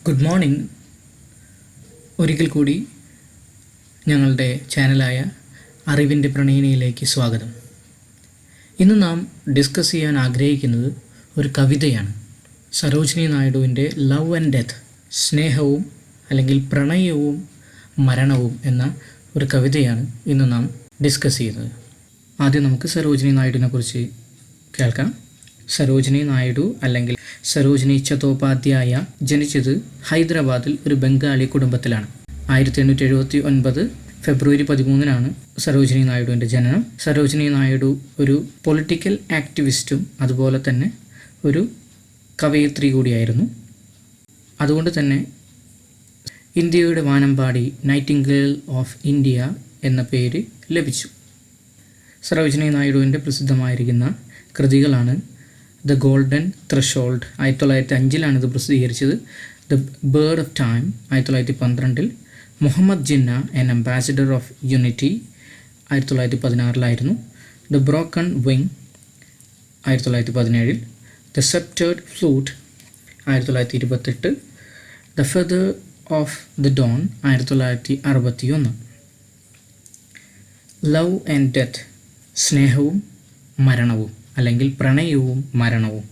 Good morning. ഒരിക്കൽ കൂടി ഞങ്ങളുടെ ചാനലായ അറിവിൻ്റെ പ്രണയിനിയിലേക്ക് സ്വാഗതം. ഇന്ന് നാം ഡിസ്കസ് ചെയ്യാൻ ആഗ്രഹിക്കുന്നത് ഒരു കവിതയാണ്. സരോജിനി നായിഡുവിൻ്റെ ലവ് ആൻഡ് ഡെത്ത്, സ്നേഹവും അല്ലെങ്കിൽ പ്രണയവും മരണവും എന്ന ഒരു കവിതയാണ് ഇന്ന് നാം ഡിസ്കസ് ചെയ്യുന്നത്. ആദ്യം നമുക്ക് സരോജിനി നായിഡുവിനെ കുറിച്ച് കേൾക്കാം. സരോജിനി നായിഡു അല്ലെങ്കിൽ സരോജിനി ചതോപാധ്യായ ജനിച്ചത് ഹൈദരാബാദിൽ ഒരു ബംഗാളി കുടുംബത്തിലാണ്. 1879 ഫെബ്രുവരി 13 സരോജിനി നായിഡുവിൻ്റെ ജനനം. സരോജിനി നായിഡു ഒരു പൊളിറ്റിക്കൽ ആക്ടിവിസ്റ്റും അതുപോലെ തന്നെ ഒരു കവയിത്രി കൂടിയായിരുന്നു. അതുകൊണ്ട് തന്നെ ഇന്ത്യയുടെ വാനമ്പാടി, നൈറ്റിംഗേൽ ഓഫ് ഇന്ത്യ എന്ന പേര് ലഭിച്ചു. സരോജിനി നായിഡുവിൻ്റെ പ്രസിദ്ധമായിരിക്കുന്ന കൃതികളാണ് ദ ഗോൾഡൻ ത്രഷോൾഡ്, 1905 ഇത് പ്രസിദ്ധീകരിച്ചത്. The bird of time 1912, Muhammad Jinnah an ambassador of unity 1916 the broken wing 1917, the sceptred flute 1928, the feather of the dawn 1961. Love and death, സ്നേഹവും മരണവും അല്ലെങ്കിൽ പ്രണയവും മരണവും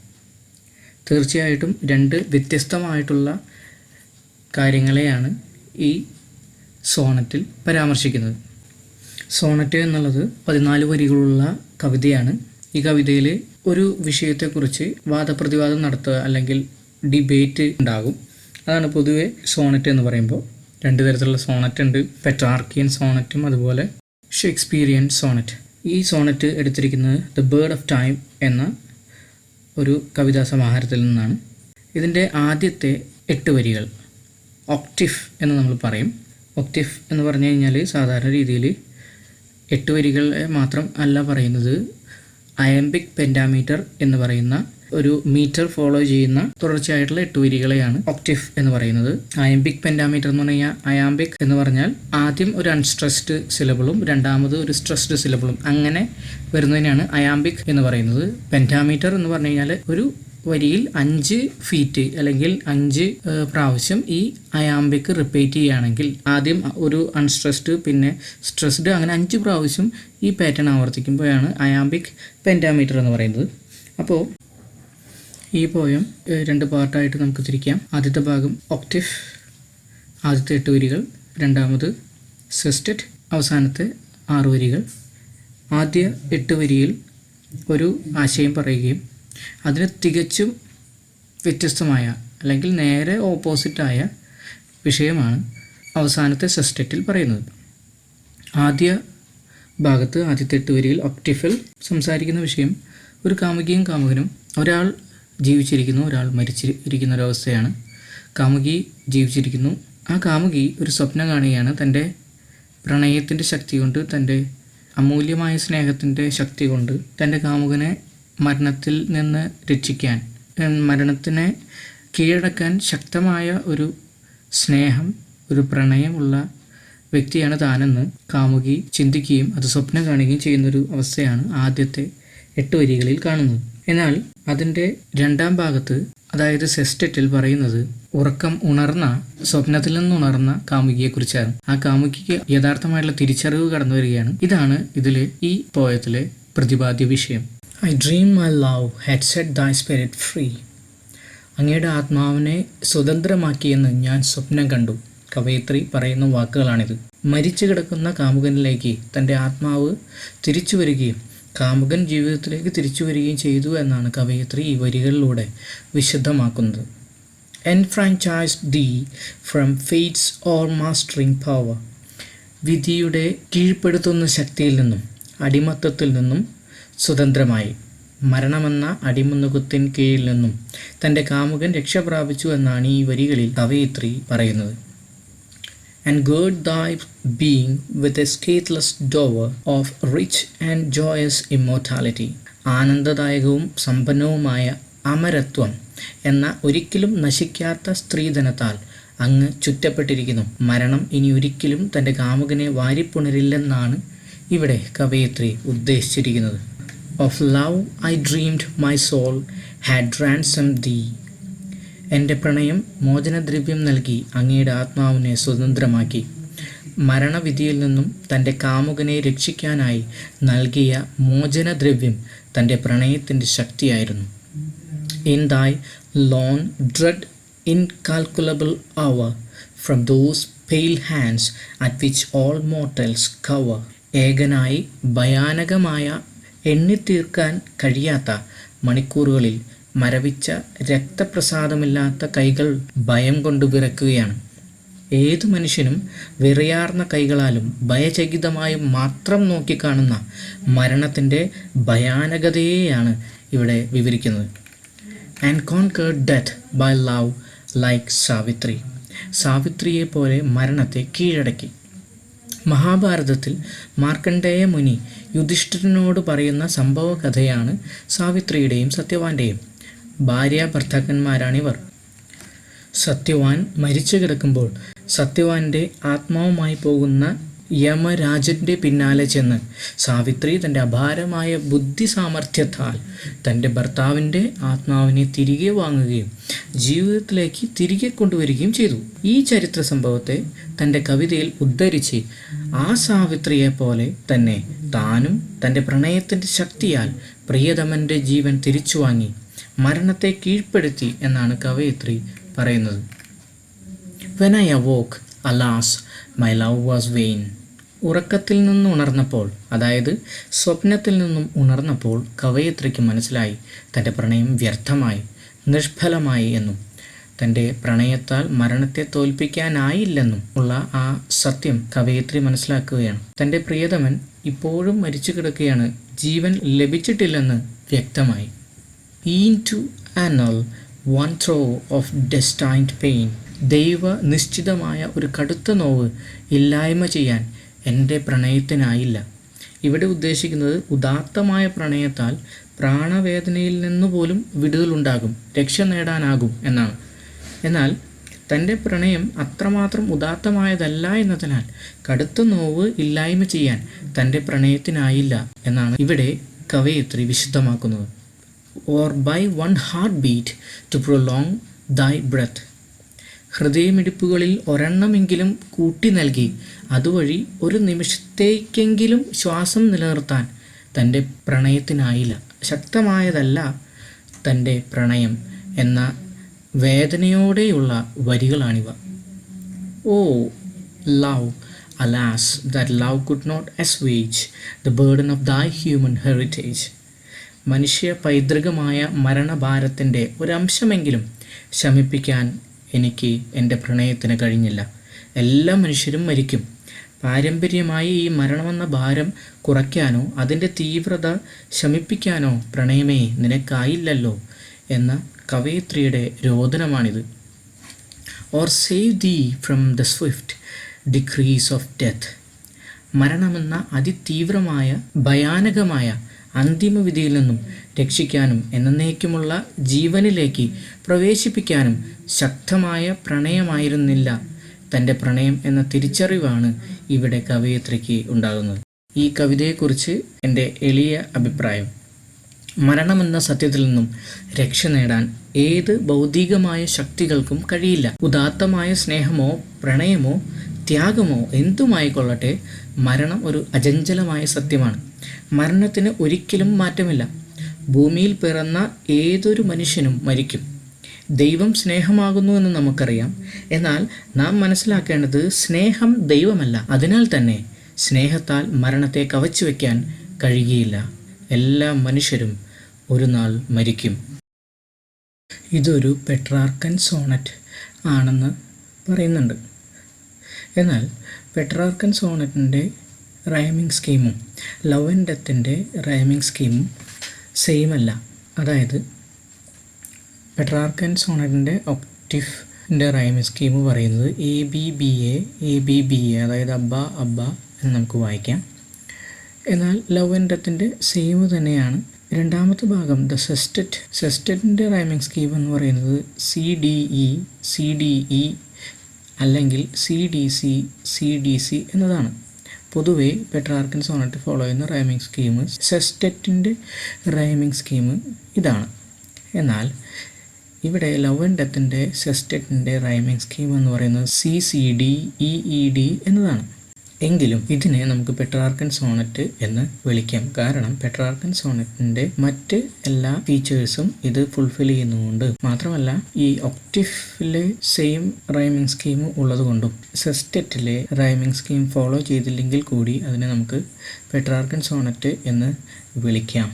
തീർച്ചയായിട്ടും രണ്ട് വ്യത്യസ്തമായിട്ടുള്ള കാര്യങ്ങളെയാണ് ഈ സോണറ്റിൽ പരാമർശിക്കുന്നത്. സോണറ്റ് എന്നുള്ളത് 14 വരികളുള്ള കവിതയാണ്. ഈ കവിതയിൽ ഒരു വിഷയത്തെക്കുറിച്ച് വാദപ്രതിവാദം നടത്തുക അല്ലെങ്കിൽ ഡിബേറ്റ് ഉണ്ടാകും. അതാണ് പൊതുവെ സോണറ്റ് എന്ന് പറയുമ്പോൾ. രണ്ട് തരത്തിലുള്ള സോണറ്റ് ഉണ്ട്, പെട്രാർക്കിയൻ സോണറ്റും അതുപോലെ ഷേക്സ്പീരിയൻ സോണറ്റ്. ഈ സോണറ്റ് എടുത്തിരിക്കുന്നത് ദ ബേർഡ് ഓഫ് ടൈം എന്ന ഒരു കവിതാ സമാഹാരത്തിൽ നിന്നാണ്. ഇതിൻ്റെ ആദ്യത്തെ 8 വരികൾ ഒക്ടിഫ് എന്ന് നമ്മൾ പറയും. ഒക്ടിഫ് എന്ന് പറഞ്ഞു കഴിഞ്ഞാൽ സാധാരണ രീതിയിൽ 8 വരികളെ മാത്രം അല്ല പറയുന്നത്. അയംബിക് പെൻറ്റാമീറ്റർ എന്ന് പറയുന്ന ഒരു മീറ്റർ ഫോളോ ചെയ്യുന്ന തുടർച്ചയായിട്ടുള്ള 8 വരികളെയാണ് ഒക്ടിഫ് എന്ന് പറയുന്നത്. അയംബിക് പെൻറ്റാമീറ്റർ എന്ന് പറഞ്ഞാൽ, അയാംബിക് എന്ന് പറഞ്ഞാൽ ആദ്യം ഒരു അൺസ്ട്രെസ്ഡ് സിലബിളും രണ്ടാമത് ഒരു സ്ട്രെസ്ഡ് സിലബിളും അങ്ങനെ വരുന്നതിനാണ് അയാംബിക് എന്ന് പറയുന്നത്. പെൻറ്റാമീറ്റർ എന്ന് പറഞ്ഞു കഴിഞ്ഞാൽ ഒരു വരിയിൽ 5 ഫീറ്റ് അല്ലെങ്കിൽ 5 പ്രാവശ്യം ഈ അയാംബിക് റിപ്പീറ്റ് ചെയ്യുകയാണെങ്കിൽ ആദ്യം ഒരു അൺസ്ട്രെസ്ഡ് പിന്നെ സ്ട്രെസ്ഡ് അങ്ങനെ 5 പ്രാവശ്യം ഈ പാറ്റേൺ ആവർത്തിക്കുമ്പോഴാണ് അയാംബിക് പെൻറ്റാമീറ്റർ എന്ന് പറയുന്നത്. അപ്പോൾ ഈ പോയം 2 പാർട്ടായിട്ട് നമുക്ക് തിരിക്കാം. ആദ്യത്തെ ഭാഗം ഒക്ടിഫ്, ആദ്യത്തെ 8 വരികൾ, രണ്ടാമത് സെസ്റ്ററ്റ്, അവസാനത്തെ 6 വരികൾ. ആദ്യ 8 വരിയിൽ ഒരു ആശയം പറയുകയും അതിന് തികച്ചും വ്യത്യസ്തമായ അല്ലെങ്കിൽ നേരെ ഓപ്പോസിറ്റായ വിഷയമാണ് അവസാനത്തെ സെസ്റ്ററ്റിൽ പറയുന്നത്. ആദ്യ ഭാഗത്ത് ആദ്യത്തെ 8 വരിയിൽ ഒക്ടിഫിൽ സംസാരിക്കുന്ന വിഷയം ഒരു കാമുകിയും കാമുകനും, ഒരാൾ ജീവിച്ചിരിക്കുന്നു, ഒരാൾ മരിച്ചിരിക്കുന്ന ഒരവസ്ഥയാണ്. കാമുകി ജീവിച്ചിരിക്കുന്നു. ആ കാമുകി ഒരു സ്വപ്നം കാണുകയാണ്. തൻ്റെ പ്രണയത്തിൻ്റെ ശക്തി കൊണ്ട്, തൻ്റെ അമൂല്യമായ സ്നേഹത്തിൻ്റെ ശക്തി കൊണ്ട് തൻ്റെ കാമുകനെ മരണത്തിൽ നിന്ന് രക്ഷിക്കാൻ, മരണത്തിനെ കീഴടക്കാൻ ശക്തമായ ഒരു സ്നേഹം, ഒരു പ്രണയമുള്ള വ്യക്തിയാണ് താനെന്ന് കാമുകി ചിന്തിക്കുകയും അത് സ്വപ്നം കാണുകയും ചെയ്യുന്നൊരു അവസ്ഥയാണ് ആദ്യത്തെ 8 വരികളിൽ കാണുന്നത്. എന്നാൽ അതിൻ്റെ രണ്ടാം ഭാഗത്ത്, അതായത് സെസ്റ്ററ്റിൽ പറയുന്നത് ഉറക്കം ഉണർന്ന, സ്വപ്നത്തിൽ നിന്നുണർന്ന കാമുകിയെക്കുറിച്ചാണ്. ആ കാമുകിക്ക് യഥാർത്ഥമായിട്ടുള്ള തിരിച്ചറിവ് കടന്നു വരികയാണ്. ഇതാണ് ഇതിലെ ഈ പോയത്തിലെ പ്രതിപാദ്യ വിഷയം. I dream my love had set ദൈ സ്പിരിറ്റ് ഫ്രീ. അങ്ങയുടെ ആത്മാവിനെ സ്വതന്ത്രമാക്കിയെന്ന് ഞാൻ സ്വപ്നം കണ്ടു. കവയിത്രി പറയുന്ന വാക്കുകളാണിത്. മരിച്ചു കിടക്കുന്ന കാമുകനിലേക്ക് തൻ്റെ ആത്മാവ് തിരിച്ചു വരികയും കാമുകൻ ജീവിതത്തിലേക്ക് തിരിച്ചു വരികയും ചെയ്തു എന്നാണ് കവയിത്രി ഈ വരികളിലൂടെ വിശദമാക്കുന്നത്. എൻഫ്രാഞ്ചൈസ്ഡ് ദീ from fades or mastering power. വിധിയുടെ കീഴ്പ്പെടുത്തുന്ന ശക്തിയിൽ നിന്നും അടിമത്തത്തിൽ നിന്നും സ്വതന്ത്രമായി, മരണമെന്ന അടിമുന്നുകത്തിൻ കീഴിൽ നിന്നും തൻ്റെ കാമുകൻ രക്ഷപ്രാപിച്ചു എന്നാണ് ഈ വരികളിൽ കവയിത്രി പറയുന്നത്. And gird thy being with a scatheless dower of rich and joyous immortality. ആനന്ദദായകവും സമ്പന്നവുമായ അമരത്വം എന്ന ഒരിക്കലും നശിക്കാത്ത സ്ത്രീധനത്താൽ അങ്ങ് ചുറ്റപ്പെട്ടിരിക്കുന്നു. മരണം ഇനി ഒരിക്കലും തൻ്റെ കാമുകനെ വാരിപ്പുണരില്ലെന്നാണ് ഇവിടെ കവയിത്രി ഉദ്ദേശിച്ചിരിക്കുന്നത്. Of love I dreamed my soul had ransomed thee. എൻ്റെ പ്രണയം മോചനദ്രവ്യം നൽകി അങ്ങയുടെ ആത്മാവിനെ സ്വതന്ത്രമാക്കി. മരണവിധിയിൽ നിന്നും തൻ്റെ കാമുകനെ രക്ഷിക്കാനായി നൽകിയ മോചനദ്രവ്യം തൻ്റെ പ്രണയത്തിൻ്റെ ശക്തിയായിരുന്നു. In thy long dread incalculable hour, from those pale hands at which all mortals cower. ഏകനായി ഭയാനകമായ എണ്ണിത്തീർക്കാൻ കഴിയാത്ത മണിക്കൂറുകളിൽ മരവിച്ച രക്തപ്രസാദമില്ലാത്ത കൈകൾ ഭയം കൊണ്ട് വിറക്കുകയാണ്. ഏതു മനുഷ്യനും വിറയാർന്ന കൈകളാലും ഭയചകിതമായും മാത്രം നോക്കിക്കാണുന്ന മരണത്തിൻ്റെ ഭയാനകതയെയാണ് ഇവിടെ വിവരിക്കുന്നത്. And conquered death by love like Savitri. സാവിത്രിയെ പോലെ മരണത്തെ കീഴടക്കി. മഹാഭാരതത്തിൽ മാർക്കണ്ഡേയ മുനി യുധിഷ്ഠിരനോട് പറയുന്ന സംഭവ കഥയാണ് സാവിത്രിയുടെയും സത്യവാൻ്റെയും. ഭാര്യാഭർത്താക്കന്മാരാണിവർ. സത്യവാൻ മരിച്ചു കിടക്കുമ്പോൾ സത്യവാൻ്റെ ആത്മാവുമായി പോകുന്ന യമരാജൻ്റെ പിന്നാലെ ചെന്ന് സാവിത്രി തൻ്റെ അപാരമായ ബുദ്ധി സാമർഥ്യത്താൽ തൻ്റെ ഭർത്താവിൻ്റെ ആത്മാവിനെ തിരികെ വാങ്ങുകയും ജീവിതത്തിലേക്ക് തിരികെ കൊണ്ടുവരികയും ചെയ്തു. ഈ ചരിത്ര സംഭവത്തെ തൻ്റെ കവിതയിൽ ഉദ്ധരിച്ച് ആ സാവിത്രിയെ പോലെ തന്നെ താനും തൻ്റെ പ്രണയത്തിൻ്റെ ശക്തിയാൽ പ്രിയതമൻ്റെ ജീവൻ തിരിച്ചു വാങ്ങി മരണത്തെ കീഴ്പ്പെടുത്തി എന്നാണ് കവയിത്രി പറയുന്നത്. When I awoke, alas, my love was vain. ഉറക്കത്തിൽ നിന്ന് ഉണർന്നപ്പോൾ, അതായത് സ്വപ്നത്തിൽ നിന്നും ഉണർന്നപ്പോൾ കവയിത്രിക്ക് മനസ്സിലായി തൻ്റെ പ്രണയം വ്യർത്ഥമായി, നിഷ്ഫലമായി എന്നും തൻ്റെ പ്രണയത്താൽ മരണത്തെ തോൽപ്പിക്കാനായില്ലെന്നും ഉള്ള ആ സത്യം കവയിത്രി മനസ്സിലാക്കുകയാണ്. തൻ്റെ പ്രിയതമൻ ഇപ്പോഴും മരിച്ചു കിടക്കുകയാണ്, ജീവൻ ലഭിച്ചിട്ടില്ലെന്ന് വ്യക്തമായി. Into annul one throe of destined pain. ദൈവ നിശ്ചിതമായ ഒരു കടുത്ത നോവ് ഇല്ലായ്മ ചെയ്യാൻ എൻ്റെ പ്രണയത്തിനായില്ല. ഇവിടെ ഉദ്ദേശിക്കുന്നത് ഉദാത്തമായ പ്രണയത്താൽ പ്രാണവേദനയിൽ നിന്നുപോലും വിടുതലുണ്ടാകും, രക്ഷ നേടാനാകും എന്നാണ്. എന്നാൽ തൻ്റെ പ്രണയം അത്രമാത്രം ഉദാത്തമായതല്ല എന്നതിനാൽ കടുത്ത നോവ് ഇല്ലായ്മ ചെയ്യാൻ തൻ്റെ പ്രണയത്തിനായില്ല എന്നാണ് ഇവിടെ കവയിത്രി വിശുദ്ധമാക്കുന്നത്. Or by one heartbeat to prolong thy breath. ഹൃദയമിടിപ്പുകളിൽ ഒരെണ്ണമെങ്കിലും കൂട്ടി നൽകി അതുവഴി ഒരു നിമിഷത്തേക്കെങ്കിലും ശ്വാസം നിലനിർത്താൻ തൻ്റെ പ്രണയത്തിനായില്ല. ശക്തമായതല്ല തൻ്റെ പ്രണയം എന്ന വേദനയോടെയുള്ള വരികളാണിവ. ഓ love, alas, that love could not assuage the burden of thy human heritage. മനുഷ്യ പൈതൃകമായ മരണഭാരത്തിൻ്റെ ഒരംശമെങ്കിലും ശമിപ്പിക്കാൻ എനിക്ക് എൻ്റെ പ്രണയത്തിന് കഴിഞ്ഞില്ല. എല്ലാ മനുഷ്യരും മരിക്കും. പാരമ്പര്യമായി ഈ മരണമെന്ന ഭാരം കുറയ്ക്കാനോ അതിൻ്റെ തീവ്രത ശമിപ്പിക്കാനോ പ്രണയമേ നിനക്കായില്ലല്ലോ എന്ന കവയിത്രിയുടെ രോദനമാണിത്. Or save thee from the swift decrees of death. മരണമെന്ന അതിതീവ്രമായ ഭയാനകമായ അന്തിമവിധിയിൽ നിന്നും രക്ഷിക്കാനും എന്നേക്കുമുള്ള ജീവനിലേക്ക് പ്രവേശിപ്പിക്കാനും ശക്തമായ പ്രണയമായിരുന്നില്ല തൻ്റെ പ്രണയം എന്ന തിരിച്ചറിവാണ് ഇവിടെ കവയിത്രിക്ക് ഉണ്ടാകുന്നത്. ഈ കവിതയെക്കുറിച്ച് എൻ്റെ എളിയ അഭിപ്രായം: മരണമെന്ന സത്യത്തിൽ നിന്നും രക്ഷ നേടാൻ ഏത് ഭൗതികമായ ശക്തികൾക്കും കഴിയില്ല. ഉദാത്തമായ സ്നേഹമോ പ്രണയമോ ത്യാഗമോ എന്തുമായിക്കൊള്ളട്ടെ, മരണം ഒരു അചഞ്ചലമായ സത്യമാണ്. മരണത്തിന് ഒരിക്കലും മാറ്റമില്ല. ഭൂമിയിൽ പിറന്ന ഏതൊരു മനുഷ്യനും മരിക്കും. ദൈവം സ്നേഹമാകുന്നുവെന്ന് നമുക്കറിയാം. എന്നാൽ നാം മനസ്സിലാക്കേണ്ടത് സ്നേഹം ദൈവമല്ല. അതിനാൽ തന്നെ സ്നേഹത്താൽ മരണത്തെ കവച്ചു വയ്ക്കാൻ കഴിയുകയില്ല. എല്ലാ മനുഷ്യരും ഒരു നാൾ മരിക്കും. ഇതൊരു പെട്രാർക്കൻ സോണറ്റ് ആണെന്ന് പറയുന്നുണ്ട്. എന്നാൽ പെട്രാർക്കൻ സോണറ്റിൻ്റെ റൈമിംഗ് സ്കീമും ലവ് ആൻഡ് ഡെത്തിൻ്റെ റൈമിംഗ് സ്കീമും സെയിം അല്ല. അതായത് പെട്രാർക്കൻ സോണറ്റിൻ്റെ ഒക്ടീഫിൻ്റെ റൈമിംഗ് സ്കീം പറയുന്നത് ABBA, അതായത് അബ്ബ അബ്ബ എന്ന് നമുക്ക് വായിക്കാം. എന്നാൽ ലവ് ആൻഡ് ഡെത്തിൻ്റെ സെയിം തന്നെയാണ്. രണ്ടാമത്തെ ഭാഗം ദ സെസ്റ്ററ്റിൻ്റെ റൈമിംഗ് സ്കീം എന്ന് പറയുന്നത് CDE അല്ലെങ്കിൽ CDC എന്നതാണ്. പൊതുവേ പെട്രാർക്കൻ സോണറ്റ് ഫോളോ ചെയ്യുന്ന റൈമിംഗ് സ്കീം, സെസ്റ്ററ്റിൻ്റെ റൈമിംഗ് സ്കീം ഇതാണ്. എന്നാൽ ഇവിടെ ലവ് ആൻഡ് ഡെത്തിൻ്റെ സെസ്റ്ററ്റിൻ്റെ റൈമിംഗ് സ്കീം എന്ന് പറയുന്നത് CCD-EED എന്നതാണ്. എങ്കിലും ഇതിനെ നമുക്ക് പെട്രാർക്കൻ സോണറ്റ് എന്ന് വിളിക്കാം. കാരണം പെട്രാർക്കൻ സോണറ്റിൻ്റെ മറ്റ് എല്ലാ ഫീച്ചേഴ്സും ഇത് ഫുൾഫിൽ ചെയ്യുന്നതുകൊണ്ട്, മാത്രമല്ല ഈ ഒക്ടേവിലെ സെയിം റൈമിംഗ് സ്കീം ഉള്ളതുകൊണ്ടും സെസ്റ്ററ്റിലെ റൈമിംഗ് സ്കീം ഫോളോ ചെയ്തില്ലെങ്കിൽ കൂടി അതിനെ നമുക്ക് പെട്രാർക്കൻ സോണറ്റ് എന്ന് വിളിക്കാം.